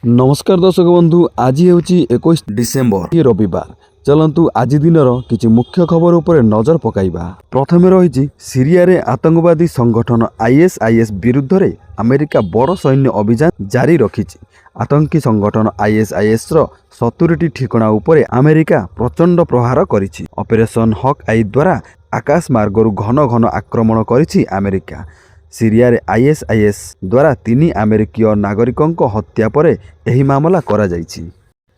नमस्कार दर्शक बंधु, आज हूँ 21 डिसेम्बर रविवार। चलतु आज दिनर किछि मुख्य खबर उपर नजर पकाइबा। प्रथमे रही सीरिया रे आतंकवादी संगठन आईएसआईएस विरुद्ध रे अमेरिका बड़ सैन्य अभियान जारी रखिछि। आतंकी संगठन आईएसआईएस रो 70टी ठिकाना उपरे अमेरिका प्रचंड प्रहार करिछि। ऑपरेशन हक आई द्वारा आकाश मार्गरु घन घन आक्रमण करिछि अमेरिका। सीरिया रे आईएसआईएस द्वारा 3 अमेरिकीय नागरिकों हत्या पर यह मामला करा जाइछि।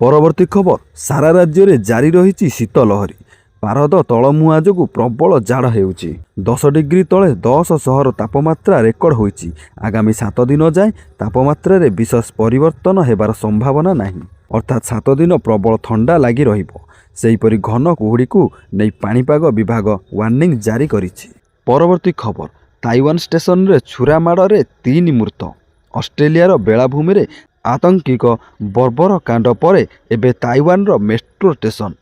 परवर्ती खबर, सारा राज्य में जारी रही शीत लहरी। पारद तलमुआ जो प्रबल जाड़ हेउछि। 10 डिग्री तले 10 सहर तापमात्रा रेकर्ड होइछि। आगामी 7 दिन जाए तापमात्रा रे विशेष परिवर्तन हेबार संभावना नहीं, अर्थात 7 दिन प्रबल ठंडा लगी रहिबो। सेहीपरि घन कुहुड़ी को नहीं पाणीपाग विभाग वार्निंग जारी करिछि। परवर्ती खबर, ताइवान स्टेशन रे छुरा माड़ रे 3 मृत। ऑस्ट्रेलिया बेलाभूमि रे आतंकिक बर्बर कांड पर एबे ताइवान रो मेट्रो स्टेशन,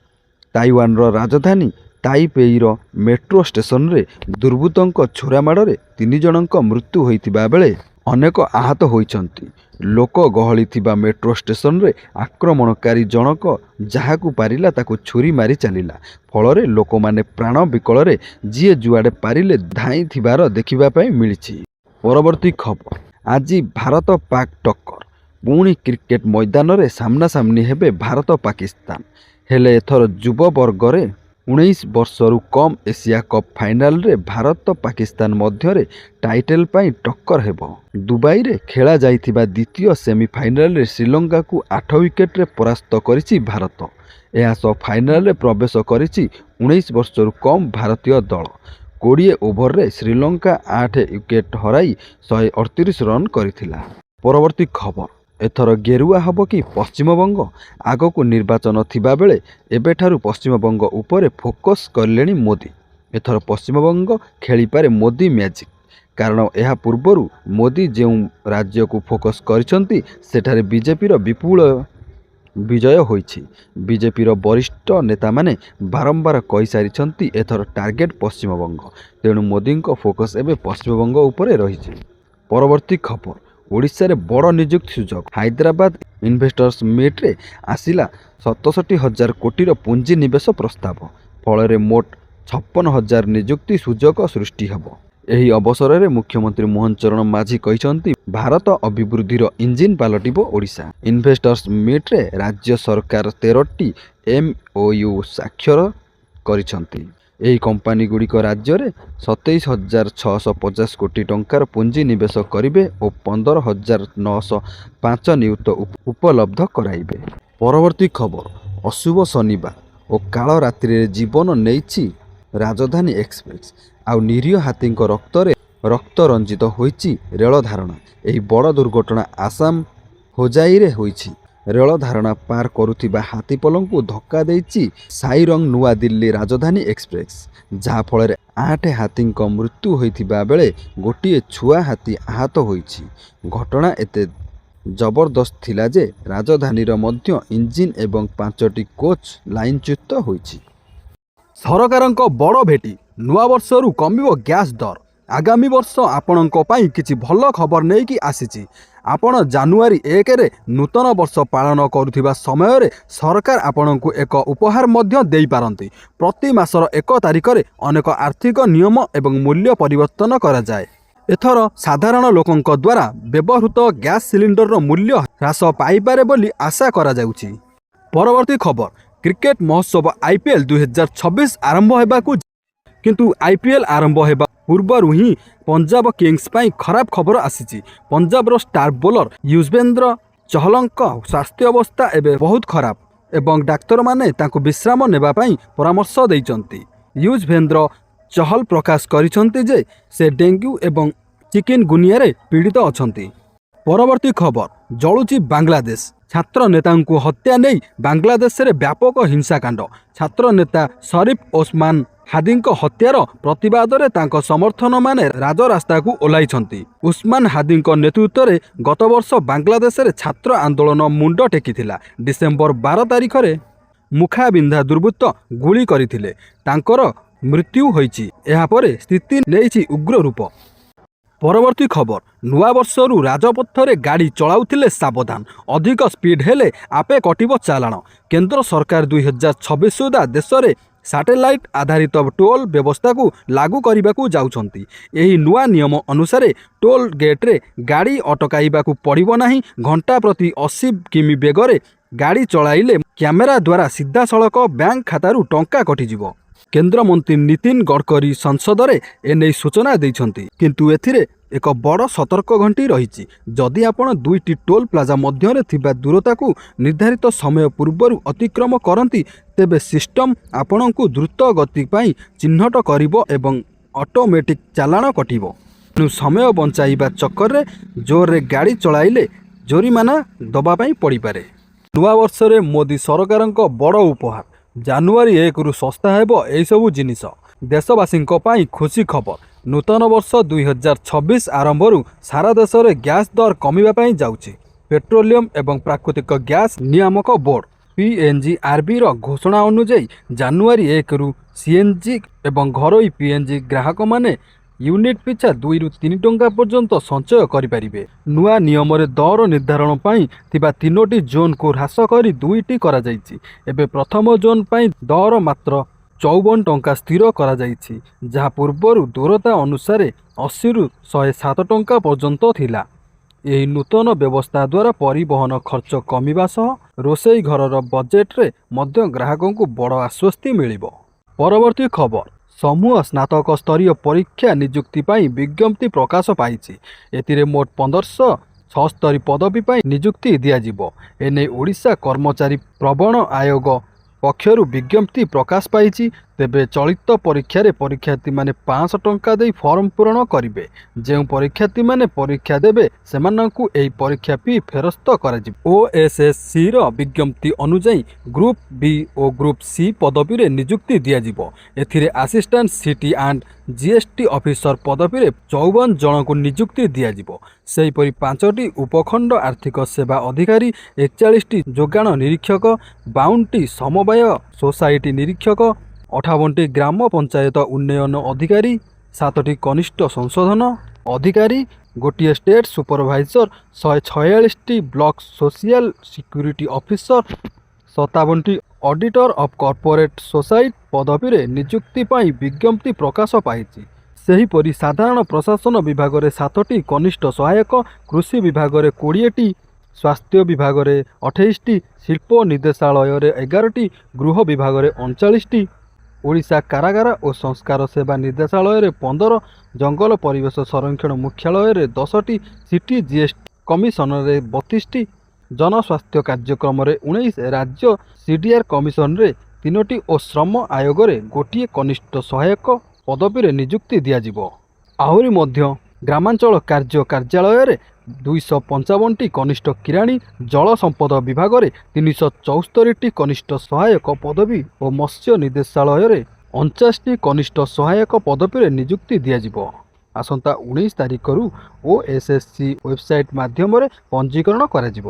ताइवान रो राजधानी ताइपेई रो मेट्रो स्टेशन रे दुर्बृत्तों छुरा माड़ रे 3 जनक मृत्यु होइतिबा बेले अनेक आहत होइछन्ति। लोक गहली थिबा मेट्रो स्टेशन रे आक्रमणकारी जनक जहाकू पारिला ताकू छुरी मारी चलिला। फल लोक माने प्राण विकल रे जीए जुआडे पारिले धाई थिबार देखिबा पई मिलिछि। परवर्ती खबर, आज भारत पाक टक्कर। पुणी क्रिकेट मैदान रे सामना सामनी हेबे भारत पाकिस्तान। हेले एथर युव वर्ग रे 19 वर्षरु कम एशिया कप फाइनाल रे भारत पाकिस्तान मध्य रे टाइटल पाई टक्कर हेबो। दुबई रे खेला जाइथिबा द्वितीय सेमीफाइनाल रे श्रीलंका को 8 विकेट रे परास्त करिछि भारत। एहा सह फाइनाल रे प्रवेश करिछि 19 वर्षरु कम भारतीय दल। 20 ओभर रे श्रीलंका 8 विकेट हराई 138 रन करिथिला। परवर्ती खबर, एथर गेरुआ हब कि पश्चिमबंग। आगकू निर्वाचन थिबा बेले एबेठारु पश्चिमबंग उपरे फोकस करलेनी मोदी। एथर पश्चिमबंग खेलिपारे मोदी मैजिक, कारण यह पूर्वरु मोदी जो राज्य को फोकस करिसंती सेठारे बीजेपी रो विपुल विजय होइछि। बीजेपी रो वरिष्ठ नेता माने बारंबार कहि सारिसंती एथर टार्गेट पश्चिमबंग, तेणु मोदी को फोकस एबे पश्चिमबंग उपरे रहिछि। परवर्ती खबर, ओडिशा रे बड़ नियुक्ति सुजोग। हैदराबाद इन्वेस्टर्स मीट रे आसिला 67,000 कोटी पुंजी निवेश प्रस्ताव। फल रे मोट 56,000 नियुक्ति सुजोग सृष्टि हेबो। एही अवसर रे मुख्यमंत्री मोहन चरण माझी कहिसंती भारत अभिवृद्धिर इंजिन पालटिबो ओडिशा। इन्वेस्टर्स मीट रे राज्य सरकार 13टी MOU स्वाक्षर करिसंती। एही कंपनी गुड़िक राज्य रे 27,650 कोटी टंकार पुंजी निवेश करिवे और 15,905 नियुक्त उपलब्ध कराइबे। परवर्ती खबर, अशुभ शनिवार और काल रात्रि जीवन नेइछि राजधानी एक्सप्रेस। आउ निरीह हाथी रक्त रंजित होइछि रेल धारणा। एही बड़ दुर्घटना आसाम होजाई रे होइछि। रेल धारणा पार करुथिबा हाथीपल को धक्का देइछि साईरंग नुआ दिल्ली राजधानी एक्सप्रेस, जहा फल 8 हाथी मृत्यु होइथिबा बेले गोटिए छुआ हाथी आहत होइछि। घटना एते जबरदस्त थिला जे राजधानी मध्य इंजिन एवं 5टी कोच लाइनच्युत होइछि। सरकारक बड़ भेटी, नुआ वर्षरु कमिबो गैस दर। आगामी वर्ष आपणक पई किछि भल खबर नै कि आसीछि। आपण जानुआरी 1 रे नूतन वर्ष पालन करुथिबा समय रे सरकार आपणक एक उपहार मध्य देई पारंती। प्रति मासर 1 तारिख रे अनेक आर्थिक नियम एवं मूल्य परिवर्तन करा जाए। एथर साधारण लोकंक द्वारा व्यवहृत गैस सिलिंडर रो मूल्य ह्रास पाइपारे बोली आशा करा जाउछि। परवर्ती खबर, क्रिकेट महोत्सव IPL 2026 आरंभ हेबाकू, किंतु IPL आरंभ हेबा पूर्वरु ही पंजाब किंग्स पाई खराब खबर आसीछि। पंजाब रो स्टार बोलर युजवेंद्र चहलंक स्वास्थ्य अवस्था एबे बहुत खराब एवं डाक्तर माने तांको विश्राम नेबा पाई परामर्श दैचंती। युजवेंद्र चहल प्रकाश करिसंती जे से डेंगू एवं चिकन गुनिया रे पीड़ित अछंती। परवर्ती खबर, जळुची बांग्लादेश। छात्र नेता को हत्या नहीं बांग्लादेश रे व्यापक हिंसाकांड। छात्र नेता शरीफ ओस्मान हादी हत्यार प्रतिवाद रे तांको समर्थन माने राजरास्ता को ओह्लाइछंती। उस्मान हादी नेतृत्व रे गत वर्ष बांग्लादेश रे छात्र आंदोलन मुंड टेकिथिला। डिसेम्बर 12 तारिख रे मुखा बिंधा दुर्बृत्त गुली करिथिले। तांकर मृत्यु होइछि। एहा परे स्थिति नेइछि उग्र रूप। ପରବର୍ତ୍ତୀ ଖବର ନୂଆବର୍ଷରୁ ରାଜପଥରେ ଗାଡ଼ି ଚଳାଉଥିଲେ ସାବଧାନ ଅଧିକ ସ୍ପିଡ୍ ହେଲେ ଆପେ କଟିବ ଚାଲାଣ କେନ୍ଦ୍ର ସରକାର 2026 ସୁଦ୍ଧା ଦେଶରେ ସାଟେଲାଇଟ୍ ଆଧାରିତ ଟୋଲ୍ ବ୍ୟବସ୍ଥାକୁ ଲାଗୁ କରିବାକୁ ଯାଉଛନ୍ତି। ଏହି ନୂଆ ନିୟମ ଅନୁସାରେ ଟୋଲ୍ ଗେଟ୍ରେ ଗାଡ଼ି ଅଟକାଇବାକୁ ପଡ଼ିବ ନାହିଁ। ଘଣ୍ଟା ପ୍ରତି 80 କିମି ବେଗରେ ଗାଡ଼ି ଚଳାଇଲେ କ୍ୟାମେରା ଦ୍ୱାରା ସିଧାସଳଖ ବ୍ୟାଙ୍କ ଖାତାରୁ ଟଙ୍କା କଟିଯିବ। କେନ୍ଦ୍ରମନ୍ତ୍ରୀ ନୀତିନ ଗଡ଼କରୀ ସଂସଦରେ ଏନେଇ ସୂଚନା ଦେଇଛନ୍ତି। କିନ୍ତୁ ଏଥିରେ ଏକ ବଡ଼ ସତର୍କ ଘଣ୍ଟି ରହିଛି। ଯଦି ଆପଣ ଦୁଇଟି ଟୋଲ୍ ପ୍ଲାଜା ମଧ୍ୟରେ ଥିବା ଦୂରତାକୁ ନିର୍ଦ୍ଧାରିତ ସମୟ ପୂର୍ବରୁ ଅତିକ୍ରମ କରନ୍ତି ତେବେ ସିଷ୍ଟମ୍ ଆପଣଙ୍କୁ ଦ୍ରୁତ ଗତି ପାଇଁ ଚିହ୍ନଟ କରିବ ଏବଂ ଅଟୋମେଟିକ୍ ଚାଲାଣ କଟିବ। ତେଣୁ ସମୟ ବଞ୍ଚାଇବା ଚକ୍କରରେ ଜୋରରେ ଗାଡ଼ି ଚଳାଇଲେ ଜୋରିମାନା ଦେବା ପାଇଁ ପଡ଼ିପାରେ। ନୂଆବର୍ଷରେ ମୋଦି ସରକାରଙ୍କ ବଡ଼ ଉପହାର। ଜାନୁଆରୀ 1ରୁ ଶସ୍ତା ହେବ ଏହିସବୁ ଜିନିଷ। ଦେଶବାସୀଙ୍କ ପାଇଁ ଖୁସି ଖବର। ନୂତନ ବର୍ଷ 2026 ଆରମ୍ଭରୁ ସାରା ଦେଶରେ ଗ୍ୟାସ୍ ଦର କମିବା ପାଇଁ ଯାଉଛି। ପେଟ୍ରୋଲିୟମ ଏବଂ ପ୍ରାକୃତିକ ଗ୍ୟାସ୍ ନିୟାମକ ବୋର୍ଡ PNGRBର ଘୋଷଣା ଅନୁଯାୟୀ ଜାନୁଆରୀ 1ରୁ CNG ଏବଂ ଘରୋଇ PNG ଗ୍ରାହକମାନେ ୟୁନିଟ୍ ପିଛା 2ରୁ 3 ଟଙ୍କା ପର୍ଯ୍ୟନ୍ତ ସଞ୍ଚୟ କରିପାରିବେ। ନୂଆ ନିୟମରେ ଦର ନିର୍ଦ୍ଧାରଣ ପାଇଁ ଥିବା 3ଟି ଜୋନ୍କୁ ହ୍ରାସ କରି 2ଟି କରାଯାଇଛି। ଏବେ ପ୍ରଥମ ଜୋନ୍ ପାଇଁ ଦର ମାତ୍ର 54 ଟଙ୍କା ସ୍ଥିର କରାଯାଇଛି, ଯାହା ପୂର୍ବରୁ ଦୂରତା ଅନୁସାରେ 80ରୁ 107 ଟଙ୍କା ପର୍ଯ୍ୟନ୍ତ ଥିଲା। ଏହି ନୂତନ ବ୍ୟବସ୍ଥା ଦ୍ୱାରା ପରିବହନ ଖର୍ଚ୍ଚ କମିବା ସହ ରୋଷେଇ ଘରର ବଜେଟ୍ରେ ମଧ୍ୟ ଗ୍ରାହକଙ୍କୁ ବଡ଼ ଆଶ୍ୱସ୍ତି ମିଳିବ। ପରବର୍ତ୍ତୀ ଖବର ସମୂହ ସ୍ନାତକ ସ୍ତରୀୟ ପରୀକ୍ଷା ନିଯୁକ୍ତି ପାଇଁ ବିଜ୍ଞପ୍ତି ପ୍ରକାଶ ପାଇଛି। ଏଥିରେ ମୋଟ 1576 ପଦବୀ ପାଇଁ ନିଯୁକ୍ତି ଦିଆଯିବ। ଏନେଇ ଓଡ଼ିଶା କର୍ମଚାରୀ ପ୍ରବଣ ଆୟୋଗ ପକ୍ଷରୁ ବିଜ୍ଞପ୍ତି ପ୍ରକାଶ ପାଇଛି। ତେବେ ଚଳିତ ପରୀକ୍ଷାରେ ପରୀକ୍ଷାର୍ଥୀମାନେ 500 ଟଙ୍କା ଦେଇ ଫର୍ମ ପୂରଣ କରିବେ। ଯେଉଁ ପରୀକ୍ଷାର୍ଥୀମାନେ ପରୀକ୍ଷା ଦେବେ ସେମାନଙ୍କୁ ଏହି ପରୀକ୍ଷା ଫି ଫେରସ୍ତ କରାଯିବ। OSSCର ବିଜ୍ଞପ୍ତି ଅନୁଯାୟୀ ଗ୍ରୁପ୍ B ଓ ଗ୍ରୁପ୍ C ପଦବୀରେ ନିଯୁକ୍ତି ଦିଆଯିବ। ଏଥିରେ assistant CT and GST officer ପଦବୀରେ 54 ଜଣଙ୍କୁ ନିଯୁକ୍ତି ଦିଆଯିବ। ସେହିପରି 5ଟି ଉପଖଣ୍ଡ ଆର୍ଥିକ ସେବା ଅଧିକାରୀ, 41ଟି ଯୋଗାଣ ନିରୀକ୍ଷକ, 52ଟି ସମବାୟ ସୋସାଇଟି ନିରୀକ୍ଷକ, 58ଟି ଗ୍ରାମ ପଞ୍ଚାୟତ ଉନ୍ନୟନ ଅଧିକାରୀ, 7ଟି କନିଷ୍ଠ ସଂଶୋଧନ ଅଧିକାରୀ, ଗୋଟିଏ ଷ୍ଟେଟ୍ ସୁପରଭାଇଜର, 146ଟି ବ୍ଲକ ସୋସିଆଲ ସିକ୍ୟୁରିଟି ଅଫିସର, 57ଟି ଅଡିଟର ଅଫ୍ କର୍ପୋରେଟ୍ ସୋସାଇଟି ପଦବୀରେ ନିଯୁକ୍ତି ପାଇଁ ବିଜ୍ଞପ୍ତି ପ୍ରକାଶ ପାଇଛି। ସେହିପରି ସାଧାରଣ ପ୍ରଶାସନ ବିଭାଗରେ 7ଟି କନିଷ୍ଠ ସହାୟକ, କୃଷି ବିଭାଗରେ 20ଟି, ସ୍ୱାସ୍ଥ୍ୟ ବିଭାଗରେ 28ଟି, ଶିଳ୍ପ ନିର୍ଦ୍ଦେଶାଳୟରେ 11ଟି, ଗୃହ ବିଭାଗରେ 39ଟି, ଓଡ଼ିଶା କାରାଗାର ଓ ସଂସ୍କାର ସେବା ନିର୍ଦ୍ଦେଶାଳୟରେ 15, ଜଙ୍ଗଲ ପରିବେଶ ସଂରକ୍ଷଣ ମୁଖ୍ୟାଳୟରେ 10ଟି, ସିଟି GST କମିଶନରେ 32ଟି, ଜନସ୍ୱାସ୍ଥ୍ୟ କାର୍ଯ୍ୟକ୍ରମରେ 19, ରାଜ୍ୟ CDR କମିଶନରେ 3ଟି ଓ ଶ୍ରମ ଆୟୋଗରେ ଗୋଟିଏ କନିଷ୍ଠ ସହାୟକ ପଦବୀରେ ନିଯୁକ୍ତି ଦିଆଯିବ। ଆହୁରି ମଧ୍ୟ ଗ୍ରାମାଞ୍ଚଳ କାର୍ଯ୍ୟାଳୟରେ 255ଟି କନିଷ୍ଠ କିରାଣୀ, ଜଳ ସମ୍ପଦ ବିଭାଗରେ 374ଟି କନିଷ୍ଠ ସହାୟକ ପଦବୀ ଓ ମତ୍ସ୍ୟ ନିର୍ଦ୍ଦେଶାଳୟରେ 49ଟି କନିଷ୍ଠ ସହାୟକ ପଦବୀରେ ନିଯୁକ୍ତି ଦିଆଯିବ। ଆସନ୍ତା 19 ତାରିଖରୁ OSSC ୱେବସାଇଟ୍ ମାଧ୍ୟମରେ ପଞ୍ଜୀକରଣ କରାଯିବ।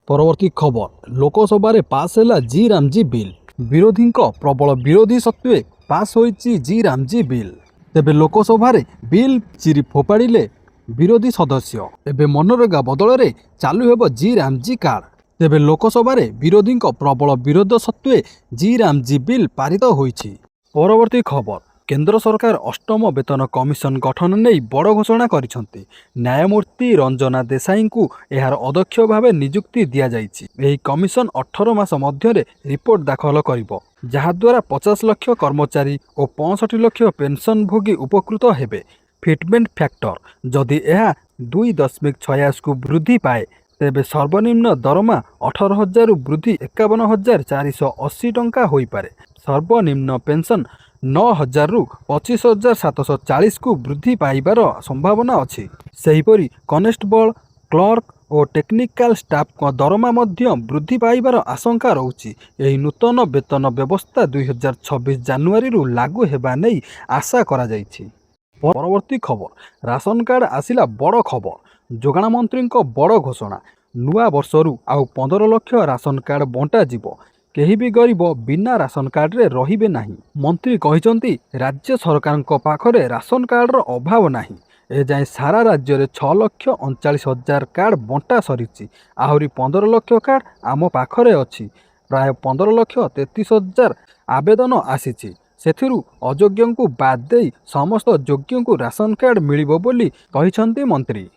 ପରବର୍ତ୍ତୀ ଖବର ଲୋକସଭାରେ ପାସ୍ ହେଲା ଜି ରାମଜି ବିଲ୍। ବିରୋଧୀଙ୍କ ପ୍ରବଳ ବିରୋଧୀ ସତ୍ତ୍ୱେ ପାସ୍ ହୋଇଛି ଜି ରାମଜି ବିଲ୍। ତେବେ ଲୋକସଭାରେ ବିଲ୍ ଚିରି ଫୋପାଡ଼ିଲେ ବିରୋଧୀ ସଦସ୍ୟ। ଏବେ ମନରେଗା ବଦଳରେ ଚାଲୁ ହେବ ଜି ରାମଜି କାର୍ଡ। ତେବେ ଲୋକସଭାରେ ବିରୋଧୀଙ୍କ ପ୍ରବଳ ବିରୋଧ ସତ୍ତ୍ୱେ ଜି ରାମଜି ବିଲ୍ ପାରିତ ହୋଇଛି। ପରବର୍ତ୍ତୀ ଖବର କେନ୍ଦ୍ର ସରକାର ଅଷ୍ଟମ ବେତନ କମିଶନ ଗଠନ ନେଇ ବଡ଼ ଘୋଷଣା କରିଛନ୍ତି। ନ୍ୟାୟମୂର୍ତ୍ତି ରଞ୍ଜନା ଦେଶାଇଙ୍କୁ ଏହାର ଅଧ୍ୟକ୍ଷ ଭାବେ ନିଯୁକ୍ତି ଦିଆଯାଇଛି। ଏହି କମିଶନ 18 ମାସ ମଧ୍ୟରେ ରିପୋର୍ଟ ଦାଖଲ କରିବ, ଯାହାଦ୍ୱାରା 50 ଲକ୍ଷ କର୍ମଚାରୀ ଓ 65 ଲକ୍ଷ ପେନ୍ସନଭୋଗୀ ଉପକୃତ ହେବେ। ଫିଟମେଣ୍ଟ ଫ୍ୟାକ୍ଟର ଯଦି ଏହା 2.86କୁ ବୃଦ୍ଧି ପାଏ ତେବେ ସର୍ବନିମ୍ନ ଦରମା 18,000ରୁ ବୃଦ୍ଧି 51,480 ଟଙ୍କା ହୋଇପାରେ। ସର୍ବନିମ୍ନ ପେନ୍ସନ୍ 9,000ରୁ 25,740କୁ ବୃଦ୍ଧି ପାଇବାର ସମ୍ଭାବନା ଅଛି। ସେହିପରି କନେଷ୍ଟବଳ, କ୍ଲର୍କ ଓ ଟେକ୍ନିକାଲ ଷ୍ଟାଫଙ୍କ ଦରମା ମଧ୍ୟ ବୃଦ୍ଧି ପାଇବାର ଆଶଙ୍କା ରହୁଛି। ଏହି ନୂତନ ବେତନ ବ୍ୟବସ୍ଥା 2026 ଜାନୁଆରୀରୁ ଲାଗୁ ହେବା ନେଇ ଆଶା କରାଯାଇଛି। ପରବର୍ତ୍ତୀ ଖବର ରାସନ କାର୍ଡ ଆସିଲା ବଡ଼ ଖବର। ଯୋଗାଣ ମନ୍ତ୍ରୀଙ୍କ ବଡ଼ ଘୋଷଣା। ନୂଆ ବର୍ଷରୁ ଆଉ 15 ଲକ୍ଷ ରାସନ କାର୍ଡ ବଣ୍ଟାଯିବ। କେହି ବି ଗରିବ ବିନା ରାସନ କାର୍ଡରେ ରହିବେ ନାହିଁ। ମନ୍ତ୍ରୀ କହିଛନ୍ତି ରାଜ୍ୟ ସରକାରଙ୍କ ପାଖରେ ରାସନ କାର୍ଡର ଅଭାବ ନାହିଁ। एजाएं सारा राज्य में 6,39,000 कार्ड बंटा सरी आहरी 15 लाख कार्ड आम पाखरे अच्छी प्राय 15,33,000 आवेदन आसी सेथिरु अयोग्य को बाद दे समस्त योग्य को राशन कार्ड मिलिबो बोली कहिसंती मंत्री।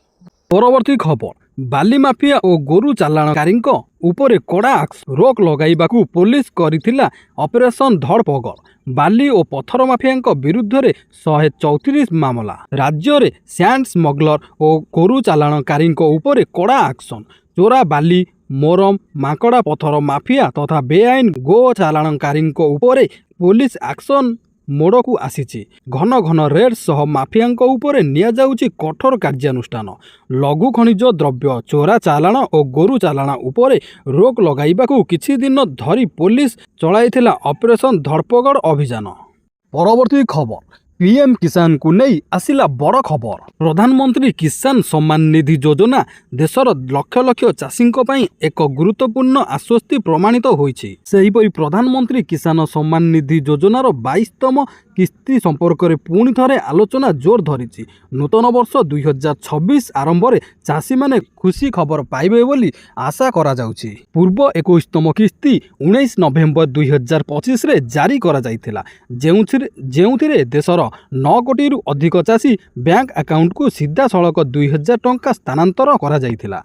परवर्ती खबर बाली माफिया और गोरु चालाणकारी उपरे कड़ा रोक लगाइबाकू पुलिस करिथिला ऑपरेशन धड़पगड़। बाली और पत्थर माफिया विरुद्ध में 134 मामला। राज्य में सैंड स्मगलर और गोरु चालाणकारी उपरे कड़ा एक्शन। चोरा बाली मोरम माकड़ा पत्थर माफिया तथा बेआईन गो चालाणकारी उपरे पुलिस एक्शन मोड़ को आसी। घन घन रेड सह माफिया उपरे निया जाउची कठोर कार्यानुष्ठान। लघु खनिज द्रव्य चोरा चालाण और गोरु चालाण उपरे रोक लगाइबाकू किछि दिन धरी पुलिस चलाइथिला ऑपरेशन धड़पगड़ अभियान। परवर्ती खबर पीएम किसान को नहीं आसिला बड़ खबर। प्रधानमंत्री किसान सम्मान निधि योजना देशर लक्ष लक्ष चाषी एक गुरुत्वपूर्ण आश्वस्ति प्रमाणित होईछि। सेहिपरि प्रधानमंत्री किसान सम्मान निधि योजनार 22तम किस्ती संपर्क में पुणी थरे आलोचना जोर धरी। नूतन वर्ष 2026 आरंभ में चाषी माने खुशी खबर पाइबे बोली आशा करा जाउछि। पूर्व 21तम किस्ती 19 नवेम्बर 2025 रे जारी करा जाइथिला, जेउथिरे देशर 9 कोटी रु अधिक चाषी बैंक अकाउंट को सीधा सड़क 2000 टंका स्थानांतर करा जाइथिला।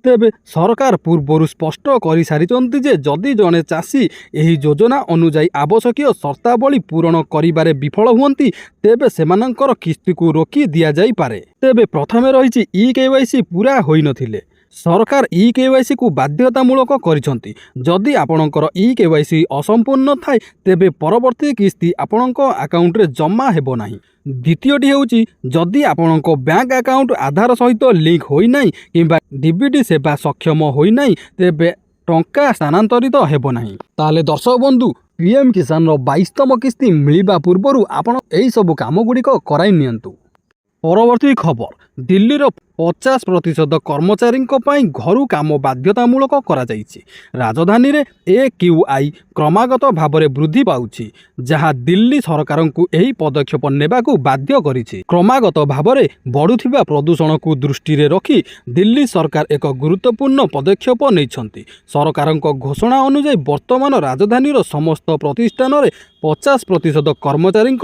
तेबे सरकार पूर्वर स्पष्ट कर सारी जे जदि जड़े चाषी एही योजना अनुजाई आवश्यक शर्तावली पूरण करिबारे विफल हुअंती तेबे सेमानंकर किस्ती को रोकी दिया जाई पारे। तेबे प्रथमे रही ई-केवाईसी पूरा होई नथिले सरकार ई-केवाईसी को बाध्यतामूलक करिसंती। जदि आपणकर ई-केवाईसी असंपूर्ण थाए तेबे परवर्ती किस्ती आपणक अकाउंट रे जमा हेबो नाही। द्वितीयटी हेउची जदि आपणक बैंक अकाउंट आधार सहित लिंक होई नाही किंबा डीबीटी सेवा सक्षम होई नाही तेबे टंका स्थानांतरित हेबो नाही। ताले दर्शक बंधु पीएम किसान रो 22तम किस्ती मिलिबा पूर्वरु आपण एही सब काम गुडी को कराई नियंतु। परवर्ती खबर दिल्ली रो 50% कर्मचारी घर काम बाध्यतामूलक करा जाइछि। राजधानी रे AQI क्रमागत भाव में वृद्धि पाउछि, जहाँ दिल्ली सरकार को यही पदक्षेप नेबाकू बाध्य करिछि। क्रमागत भाव में बढ़ुथिबा प्रदूषण को दृष्टि रे रखी दिल्ली सरकार एक गुरुत्वपूर्ण पदक्षेप नैछंती। सरकार घोषणा अनुसार वर्तमान राजधानी रो समस्त प्रतिष्ठान रे 50% कर्मचारी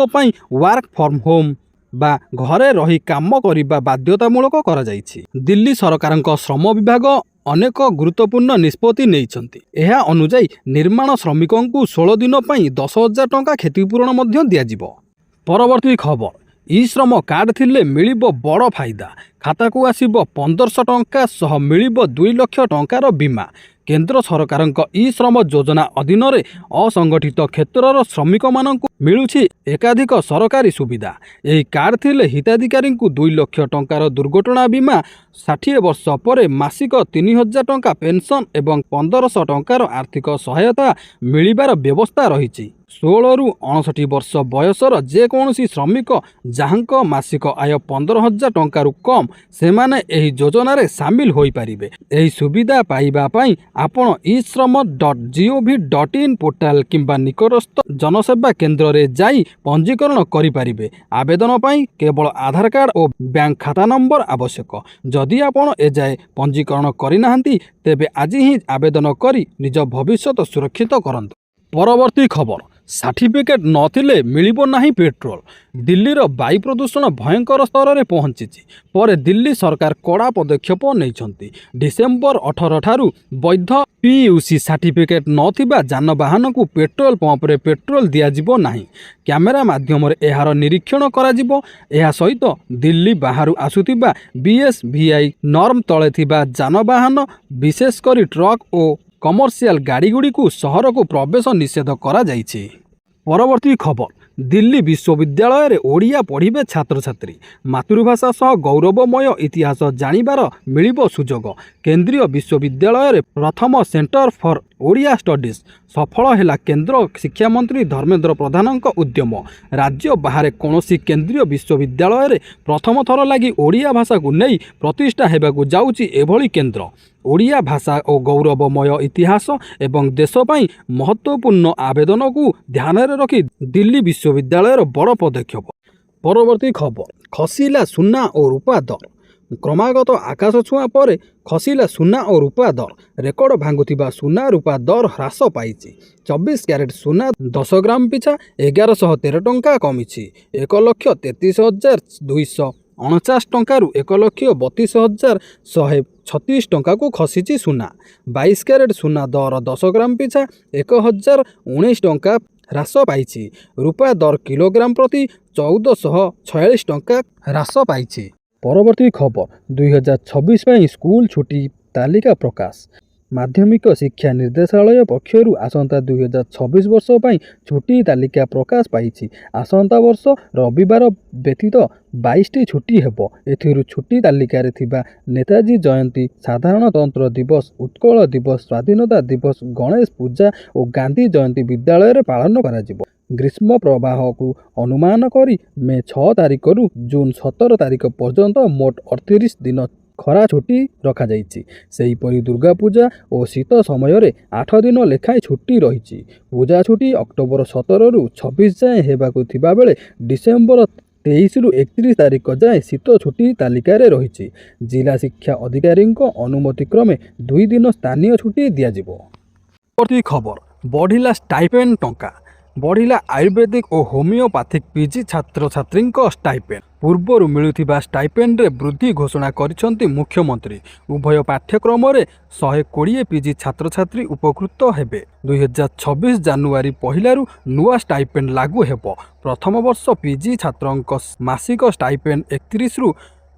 वर्क फ्रॉम होम बा घरे रही काम करिबा बाध्यतामूलक करा जाइछि। दिल्ली सरकार श्रम विभाग अनेक गुरुत्वपूर्ण निष्पत्ति नैछंती। एहा अनुसार निर्माण श्रमिकों को 16 दिन पई 10,000 टंका क्षतिपूरण मध्य दियाजिबो। परवर्ती खबर ई श्रम कार्ड थिले मिलिबो बड़ फायदा। खाता को आसिबो 1500 टंका सह मिलिबो 2 लाख टंकार बीमा। केंद्र सरकार ई श्रम योजना अधीन रे असंगठित क्षेत्रर श्रमिक मानकु मिलुछि एकाधिक सरकारी सुविधा। यही कार्ड थिले हिताधिकारी को 2 लाख टंकार दुर्घटना बीमा, 60 वर्ष पर मासिक 3000 टंका पेंशन एवं 1500 टंकार आर्थिक सहायता मिलिबार व्यवस्था रही। 16 रु 59 वर्ष बयसर जेकोसी श्रमिक जहाँक मासिक आय 15,000 टंका रु कम सेमाने एही योजना रे सामिल होई परिबे। एही सुविधा पाइबा पई आपण ishram.gov.in पोर्टाल किंबा निकटस्थ जनसेवा केंद्र रे जाई पंजीकरण करि परिबे। आवेदन पई केवल आधार कार्ड और बैंक खाता नंबर आवश्यक। जदि आपण एजाए पंजीकरण करि नाहंती तेबे आज ही आवेदन करी निज भविष्य सुरक्षित करंतु। परवर्ती खबर सर्टिफिकेट नथिले मिलिबो नाही पेट्रोल। दिल्लीर वायु प्रदूषण भयंकर स्तर में पहुंची पर दिल्ली सरकार कड़ा पदक्षेप नैछंती। डिसेम्बर 18 ठारू वैध PUC सर्टिफिकेट नथिबा जानवाहन को पेट्रोल पंप रे पेट्रोल दियाजिबो नाही। कैमेरा माध्यम एहार निरीक्षण कराजिबो। एहा सहित दिल्ली बाहरु आसुतिबा BSVI नॉर्म तले थिबा जानवाहन विशेषकर ट्रक और कमर्शियल गाड़ी गुड़ी को सहर को प्रवेश निषेध करा जाइछि। परवर्ती खबर दिल्ली विश्वविद्यालय रे ओडिया पढ़िबे छात्र छात्री। मातृभाषा सह गौरवमय इतिहास जानिबार मिलिबो सुजोग। केंद्रीय विश्वविद्यालय रे प्रथम सेंटर फॉर ओडिया स्टडीज सफल हैला केंद्र शिक्षा मंत्री धर्मेंद्र प्रधान उद्यम। राज्य बाहर कौनसी केंद्रीय विश्वविद्यालय रे प्रथम थर लगी ओडिया भाषा को नहीं प्रतिष्ठा हेबाकू जाउची एभली केंद्र। ओडिया भाषा और गौरवमय इतिहास एवं देश पई महत्वपूर्ण आवेदन को ध्यान रे रखी दिल्ली विश्वविद्यालय बड़ पदक्षेप। परवर्ती खबर ଖସିଲା ସୁନା ଓ ରୂପା ଦର। କ୍ରମାଗତ ଆକାଶ ଛୁଆଁ ପରେ ଖସିଲା ସୁନା ଓ ରୂପା ଦର। ରେକର୍ଡ ଭାଙ୍ଗୁଥିବା ସୁନା ରୂପା ଦର ହ୍ରାସ ପାଇଛି। 24 କ୍ୟାରେଟ୍ ସୁନା 10 ଗ୍ରାମ ପିଛା 1113 ଟଙ୍କା କମିଛି। 1,33,249 ଟଙ୍କାରୁ 1,32,136 ଟଙ୍କାକୁ ଖସିଛି ସୁନା। 22 କ୍ୟାରେଟ୍ ସୁନା ଦର 10 ଗ୍ରାମ ପିଛା 1,019 ଟଙ୍କା ହ୍ରାସ ପାଇଛି। ରୂପା ଦର କିଲୋଗ୍ରାମ ପ୍ରତି 1,446 ଟଙ୍କା ହ୍ରାସ ପାଇଛି। ପରବର୍ତ୍ତୀ ଖବର 2026 ପାଇଁ ସ୍କୁଲ ଛୁଟି ତାଲିକା ପ୍ରକାଶ। ମାଧ୍ୟମିକ ଶିକ୍ଷା ନିର୍ଦ୍ଦେଶାଳୟ ପକ୍ଷରୁ ଆସନ୍ତା 2026 ବର୍ଷ ପାଇଁ ଛୁଟି ତାଲିକା ପ୍ରକାଶ ପାଇଛି। ଆସନ୍ତା ବର୍ଷ ରବିବାର ବ୍ୟତୀତ 22ଟି ଛୁଟି ହେବ। ଏଥିରୁ ଛୁଟି ତାଲିକାରେ ଥିବା ନେତାଜୀ ଜୟନ୍ତୀ, ସାଧାରଣତନ୍ତ୍ର ଦିବସ, ଉତ୍କଳ ଦିବସ, ସ୍ୱାଧୀନତା ଦିବସ, ଗଣେଶ ପୂଜା ଓ ଗାନ୍ଧୀ ଜୟନ୍ତୀ ବିଦ୍ୟାଳୟରେ ପାଳନ କରାଯିବ। ଗ୍ରୀଷ୍ମ ପ୍ରବାହକୁ ଅନୁମାନ କରି ମେ 6 ତାରିଖରୁ ଜୁନ୍ 17 ତାରିଖ ପର୍ଯ୍ୟନ୍ତ ମୋଟ 38 ଦିନ ଖରା ଛୁଟି ରଖାଯାଇଛି। ସେହିପରି ଦୁର୍ଗା ପୂଜା ଓ ଶୀତ ସମୟରେ 8 ଦିନ ଲେଖାଏଁ ଛୁଟି ରହିଛି। ପୂଜା ଛୁଟି ଅକ୍ଟୋବର 17ରୁ 26 ଯାଏଁ ହେବାକୁ ଥିବାବେଳେ ଡିସେମ୍ବର 23ରୁ 31 ତାରିଖ ଯାଏଁ ଶୀତ ଛୁଟି ତାଲିକାରେ ରହିଛି। ଜିଲ୍ଲା ଶିକ୍ଷା ଅଧିକାରୀଙ୍କ ଅନୁମତି କ୍ରମେ 2 ଦିନ ସ୍ଥାନୀୟ ଛୁଟି ଦିଆଯିବ। ପରବର୍ତ୍ତୀ ଖବର ବଢ଼ିଲା ଷ୍ଟାଇପେଣ୍ଡ ଟଙ୍କା। ବଢ଼ିଲା ଆୟୁର୍ବେଦିକ ଓ ହୋମିଓପାଥିକ ପିଜି ଛାତ୍ରଛାତ୍ରୀଙ୍କ ଷ୍ଟାଇପେଣ୍ଡ। ପୂର୍ବରୁ ମିଳୁଥିବା ଷ୍ଟାଇପେଣ୍ଡରେ ବୃଦ୍ଧି ଘୋଷଣା କରିଛନ୍ତି ମୁଖ୍ୟମନ୍ତ୍ରୀ। ଉଭୟ ପାଠ୍ୟକ୍ରମରେ 120 ପିଜି ଛାତ୍ରଛାତ୍ରୀ ଉପକୃତ ହେବେ। 2026 ଜାନୁଆରୀ 1ରୁ ନୂଆ ଷ୍ଟାଇପେଣ୍ଡ ଲାଗୁ ହେବ। ପ୍ରଥମ ବର୍ଷ ପିଜି ଛାତ୍ରଙ୍କ ମାସିକ ଷ୍ଟାଇପେଣ୍ଡ 31ରୁ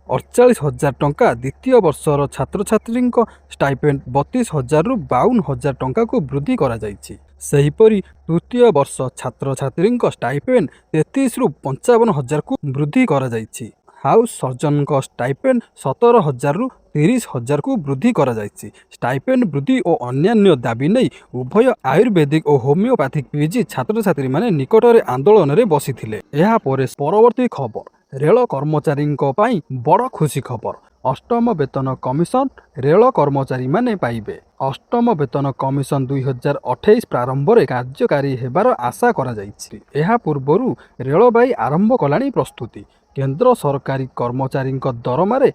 48,000 ଟଙ୍କା, ଦ୍ୱିତୀୟ ବର୍ଷର ଛାତ୍ରଛାତ୍ରୀଙ୍କ ଷ୍ଟାଇପେଣ୍ଡ 32,000ରୁ 52,000 ଟଙ୍କାକୁ ବୃଦ୍ଧି କରାଯାଇଛି। ସେହିପରି ତୃତୀୟ ବର୍ଷ ଛାତ୍ରଛାତ୍ରୀଙ୍କ ଷ୍ଟାଇପେଣ୍ଡ 33ରୁ 55,000କୁ ବୃଦ୍ଧି କରାଯାଇଛି। ହାଉସ୍ ସର୍ଜନଙ୍କ ଷ୍ଟାଇପେଣ୍ଡ 17,000ରୁ 30,000କୁ ବୃଦ୍ଧି କରାଯାଇଛି। ଷ୍ଟାଇପେଣ୍ଡ ବୃଦ୍ଧି ଓ ଅନ୍ୟାନ୍ୟ ଦାବି ନେଇ ଉଭୟ ଆୟୁର୍ବେଦିକ ଓ ହୋମିଓପାଥିକ ପିଜି ଛାତ୍ରଛାତ୍ରୀମାନେ ନିକଟରେ ଆନ୍ଦୋଳନରେ ବସିଥିଲେ। ଏହାପରେ ପରବର୍ତ୍ତୀ ଖବର ରେଳ କର୍ମଚାରୀଙ୍କ ପାଇଁ ବଡ଼ ଖୁସି ଖବର। ଅଷ୍ଟମ ବେତନ କମିଶନ ରେଳ କର୍ମଚାରୀମାନେ ପାଇବେ। ଅଷ୍ଟମ ବେତନ କମିଶନ 2028 ପ୍ରାରମ୍ଭରେ କାର୍ଯ୍ୟକାରୀ ହେବାର ଆଶା କରାଯାଇଛି। ଏହା ପୂର୍ବରୁ ରେଳବାଇ ଆରମ୍ଭ କଲାଣି ପ୍ରସ୍ତୁତି। କେନ୍ଦ୍ର ସରକାରୀ କର୍ମଚାରୀଙ୍କ ଦରମାରେ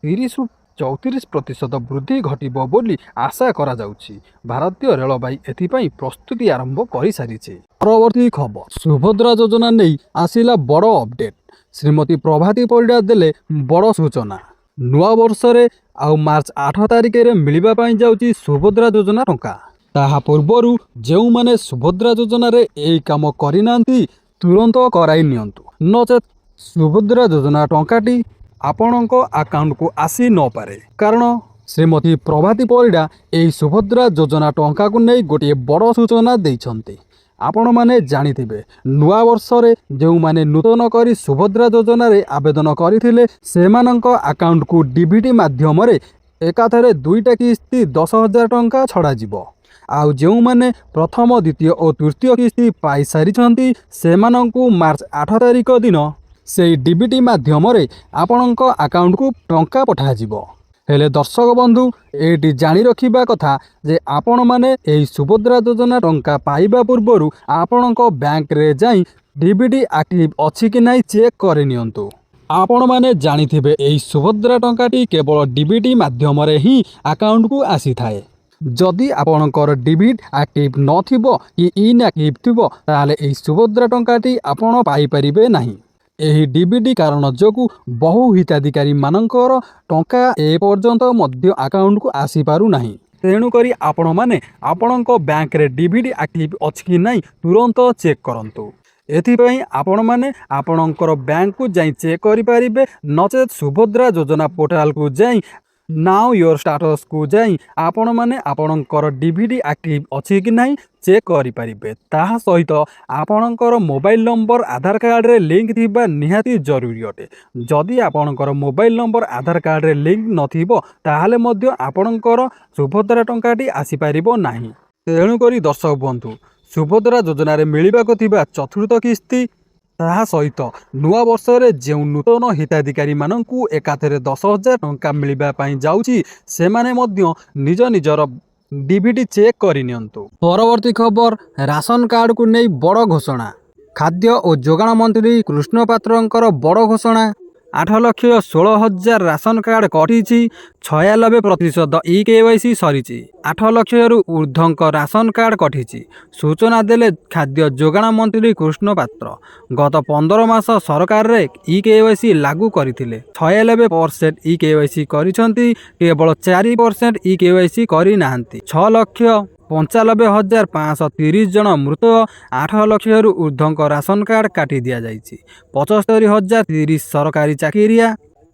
30ରୁ 34% ବୃଦ୍ଧି ଘଟିବ ବୋଲି ଆଶା କରାଯାଉଛି। ଭାରତୀୟ ରେଳବାଇ ଏଥିପାଇଁ ପ୍ରସ୍ତୁତି ଆରମ୍ଭ କରିସାରିଛି। ପରବର୍ତ୍ତୀ ଖବର ସୁଭଦ୍ରା ଯୋଜନା ନେଇ ଆସିଲା ବଡ଼ ଅପଡେଟ୍। ଶ୍ରୀମତୀ ପ୍ରଭାତୀ ପରିଡ଼ା ଦେଲେ ବଡ଼ ସୂଚନା। ନୂଆ ବର୍ଷରେ ଆଉ ମାର୍ଚ୍ଚ 8 ତାରିଖରେ ମିଳିବା ପାଇଁ ଯାଉଛି ସୁଭଦ୍ରା ଯୋଜନା ଟଙ୍କା। ତାହା ପୂର୍ବରୁ ଯେଉଁମାନେ ସୁଭଦ୍ରା ଯୋଜନାରେ ଏହି କାମ କରିନାହାନ୍ତି ତୁରନ୍ତ କରାଇ ନିଅନ୍ତୁ, ନଚେତ୍ ସୁଭଦ୍ରା ଯୋଜନା ଟଙ୍କାଟି ଆପଣଙ୍କ ଆକାଉଣ୍ଟକୁ ଆସି ନପାରେ। କାରଣ ଶ୍ରୀମତୀ ପ୍ରଭାତୀ ପରିଡ଼ା ଏହି ସୁଭଦ୍ରା ଯୋଜନା ଟଙ୍କାକୁ ନେଇ ଗୋଟିଏ ବଡ଼ ସୂଚନା ଦେଇଛନ୍ତି। ଆପଣମାନେ ଜାଣିଥିବେ ନୂଆ ବର୍ଷରେ ଯେଉଁମାନେ ନୂତନ କରି ସୁଭଦ୍ରା ଯୋଜନାରେ ଆବେଦନ କରିଥିଲେ ସେମାନଙ୍କ ଆକାଉଣ୍ଟକୁ ଡିବିଟି ମାଧ୍ୟମରେ ଏକାଥରେ 2ଟା କିସ୍ତି 10,000 ଟଙ୍କା ଛଡ଼ାଯିବ। ଆଉ ଯେଉଁମାନେ ପ୍ରଥମ, ଦ୍ୱିତୀୟ ଓ ତୃତୀୟ କିସ୍ତି ପାଇସାରିଛନ୍ତି ସେମାନଙ୍କୁ ମାର୍ଚ୍ଚ 8 ତାରିଖ ଦିନ ସେହି ଡିବିଟି ମାଧ୍ୟମରେ ଆପଣଙ୍କ ଆକାଉଣ୍ଟକୁ ଟଙ୍କା ପଠାଯିବ। ହେଲେ ଦର୍ଶକ ବନ୍ଧୁ, ଏଇଠି ଜାଣି ରଖିବା କଥା ଯେ ଆପଣମାନେ ଏହି ସୁଭଦ୍ରା ଯୋଜନା ଟଙ୍କା ପାଇବା ପୂର୍ବରୁ ଆପଣଙ୍କ ବ୍ୟାଙ୍କରେ ଯାଇ ଡିବିଟି ଆକ୍ଟିଭ ଅଛି କି ନାହିଁ ଚେକ୍ କରିନିଅନ୍ତୁ। ଆପଣମାନେ ଜାଣିଥିବେ ଏହି ସୁଭଦ୍ରା ଟଙ୍କାଟି କେବଳ ଡିବିଟି ମାଧ୍ୟମରେ ହିଁ ଆକାଉଣ୍ଟକୁ ଆସିଥାଏ। ଯଦି ଆପଣଙ୍କର ଡିବିଟ୍ ଆକ୍ଟିଭ ନଥିବ କି ଇନ୍ଆକ୍ଟିଭ ଥିବ ତାହେଲେ ଏହି ସୁଭଦ୍ରା ଟଙ୍କାଟି ଆପଣ ପାଇପାରିବେ ନାହିଁ। ଏହି ଡିବିଟି କାରଣ ଯୋଗୁଁ ବହୁ ହିତାଧିକାରୀମାନଙ୍କର ଟଙ୍କା ଏପର୍ଯ୍ୟନ୍ତ ମଧ୍ୟ ଆକାଉଣ୍ଟକୁ ଆସିପାରୁନାହିଁ। ତେଣୁକରି ଆପଣମାନେ ଆପଣଙ୍କ ବ୍ୟାଙ୍କରେ ଡିବିଟି ଆକ୍ଟିଭ ଅଛି କି ନାହିଁ ତୁରନ୍ତ ଚେକ୍ କରନ୍ତୁ। ଏଥିପାଇଁ ଆପଣମାନେ ଆପଣଙ୍କର ବ୍ୟାଙ୍କକୁ ଯାଇ ଚେକ୍ କରିପାରିବେ, ନଚେତ୍ ସୁଭଦ୍ରା ଯୋଜନା ପୋର୍ଟାଲକୁ ଯାଇ ନାଓ ୟୋର ଷ୍ଟାଟସକୁ ଯାଇ ଆପଣମାନେ ଆପଣଙ୍କର ଡିବିଟି ଆକ୍ଟିଭ ଅଛି କି ନାହିଁ ଚେକ୍ କରିପାରିବେ। ତାହା ସହିତ ଆପଣଙ୍କର ମୋବାଇଲ ନମ୍ବର ଆଧାର କାର୍ଡ଼ରେ ଲିଙ୍କ ଥିବା ନିହାତି ଜରୁରୀ ଅଟେ। ଯଦି ଆପଣଙ୍କର ମୋବାଇଲ ନମ୍ବର ଆଧାର କାର୍ଡ଼ରେ ଲିଙ୍କ ନଥିବ ତାହେଲେ ମଧ୍ୟ ଆପଣଙ୍କର ସୁଭଦ୍ରା ଟଙ୍କାଟି ଆସିପାରିବ ନାହିଁ। ତେଣୁକରି ଦର୍ଶକ ବନ୍ଧୁ, ସୁଭଦ୍ରା ଯୋଜନାରେ ମିଳିବାକୁ ଥିବା ଚତୁର୍ଥ କିସ୍ତି ତାହା ସହିତ ନୂଆ ବର୍ଷରେ ଯେଉଁ ନୂତନ ହିତାଧିକାରୀମାନଙ୍କୁ ଏକାଥରେ 10,000 ଟଙ୍କା ମିଳିବା ପାଇଁ ଯାଉଛି ସେମାନେ ମଧ୍ୟ ନିଜ ନିଜର ଡିବିଟି ଚେକ୍ କରିନିଅନ୍ତୁ। ପରବର୍ତ୍ତୀ ଖବର ରାସନ କାର୍ଡକୁ ନେଇ ବଡ଼ ଘୋଷଣା। ଖାଦ୍ୟ ଓ ଯୋଗାଣ ମନ୍ତ୍ରୀ କୃଷ୍ଣ ପାତ୍ରଙ୍କର ବଡ଼ ଘୋଷଣା। 8,16,000 ରାସନ କାର୍ଡ଼ କଟିଛି। 96% EKYC ସରିଛି। 8 ଲକ୍ଷରୁ ଉର୍ଦ୍ଧ୍ୱଙ୍କ ରାସନ କାର୍ଡ଼ କଟିଛି। ସୂଚନା ଦେଲେ ଖାଦ୍ୟ ଯୋଗାଣ ମନ୍ତ୍ରୀ କୃଷ୍ଣ ପାତ୍ର। ଗତ 15 ମାସ ସରକାରରେ EKYC ଲାଗୁ କରିଥିଲେ। 96% EKYC କରିଛନ୍ତି, କେବଳ 4% EKYC କରିନାହାନ୍ତି। 6,95,530 ଜଣ ମୃତ। 8 ଲକ୍ଷରୁ ଉର୍ଦ୍ଧ୍ୱଙ୍କ ରାସନ କାର୍ଡ଼ କାଟି ଦିଆଯାଇଛି। 75,030 ସରକାରୀ ଚାକିରିଆ।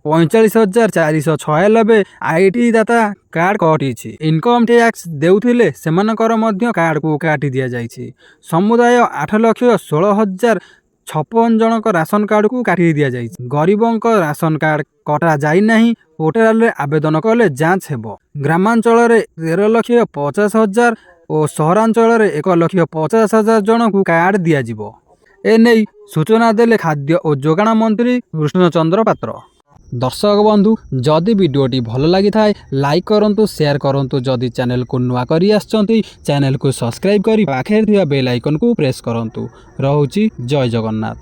45,496 IT ଦାତା କାର୍ଡ଼ କଟିଛି। ଇନକମ୍ ଟ୍ୟାକ୍ସ ଦେଉଥିଲେ ସେମାନଙ୍କର ମଧ୍ୟ କାର୍ଡ଼କୁ କାଟି ଦିଆଯାଇଛି। ସମୁଦାୟ 8,16,056 ଜଣଙ୍କ ରାସନ କାର୍ଡ଼କୁ କାଟି ଦିଆଯାଇଛି। ଗରିବଙ୍କ ରାସନ କାର୍ଡ଼ କଟା ଯାଇନାହିଁ। ପୋର୍ଟାଲରେ ଆବେଦନ କଲେ ଯାଞ୍ଚ ହେବ। ଗ୍ରାମାଞ୍ଚଳରେ 13,50,000 ଓ ସହରାଞ୍ଚଳରେ 1,50,000 ଜଣଙ୍କୁ କାର୍ଡ଼ ଦିଆଯିବ। ଏନେଇ ସୂଚନା ଦେଲେ ଖାଦ୍ୟ ଓ ଯୋଗାଣ ମନ୍ତ୍ରୀ କୃଷ୍ଣଚନ୍ଦ୍ର ପାତ୍ର। ଦର୍ଶକ ବନ୍ଧୁ, ଯଦି ଭିଡ଼ିଓଟି ଭଲ ଲାଗିଥାଏ ଲାଇକ୍ କରନ୍ତୁ, ସେୟାର କରନ୍ତୁ। ଯଦି ଚ୍ୟାନେଲକୁ ନୂଆ କରି ଆସିଛନ୍ତି ଚ୍ୟାନେଲକୁ ସବସ୍କ୍ରାଇବ୍ କରି ପାଖରେ ଥିବା ବେଲ୍ ଆଇକନ୍କୁ ପ୍ରେସ୍ କରନ୍ତୁ। ରହୁଛି ଜୟ ଜଗନ୍ନାଥ।